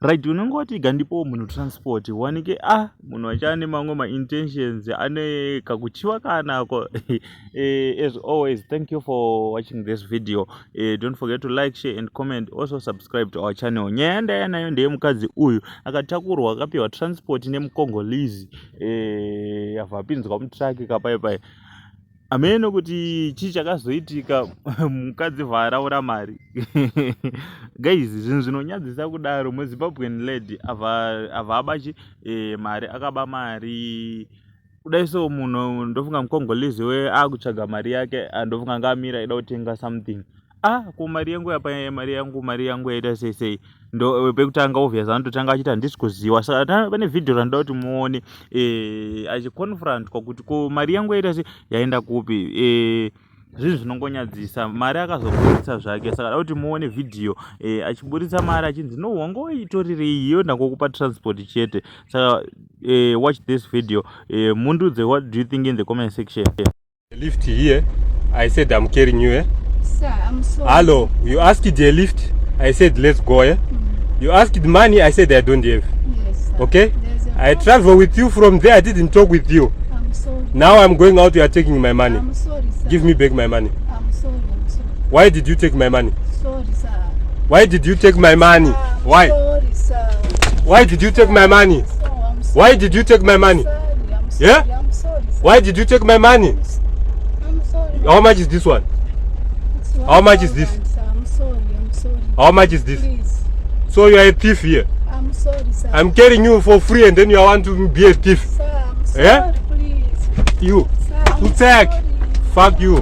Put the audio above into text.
right, unongoti gandipo munhu transport wanike munhu achane mamwe ma intentions ane kakuchiwa kanako. As always, thank you for watching this video. Don't forget to like, share and comment. Also subscribe to our channel. Nyenda yanayo ndeye Mukadzi Uyu Akapihwa Akapihwa transport nemuCongolese avapinzwa mutraki kapaipai. Ameno kuti chii chakazoitika mukadzi varaura mari. Guys, zvinhu zvinonyadzisa kudaro muZimbabwean lady avabachi mari akaba mari kudai so munhu ndofunga muCongolese we akutsvaga mari yake andofunga ngamira ida kutenga something. Ko mari yangu yapa mari yangu yaita sei ndo pekutanga obvious anototanga achita handisi kuziva. Saka pane video randa kuti muone achiconfront kwakuti ko mari yangu yaita sei yaenda kupi. Zvinhu zvinongonyadzisa. Mari akazoburitsa zvake. Saka da kuti muone video achiburitsa mari achinzi no wangoitorirei iyo ndakokupa transport chete. Saka watch this video. Mundudze, what do you think in the comment section? The lift here, I said I'm carrying you, eh? Sir, I'm sorry. Hello, you asked the lift, I said let's go, eh? You asked money, I said I don't have. Yes, sir. Okay? I travel with you from there, I didn't talk with you. I'm sorry. Now I'm going out, you are taking my money. I'm sorry, sir. Give me back my money. I'm sorry. Why did you take my money? Sorry, sir. Why did you take my money? Why? Sorry, sir. Why did you take my money? I'm sorry. Why did you take my money? I'm sorry. Yeah? I'm sorry, sir. Why did you take my money? I'm sorry. How much is this one? How much is this? Sir. I'm sorry. How much is this? Please. So you are a thief here. I'm sorry, sir. I'm carrying you for free and then you want to be a thief. Sir, I'm sorry, Yeah? please. You. Sir, I'm Utek. sorry. Fuck you.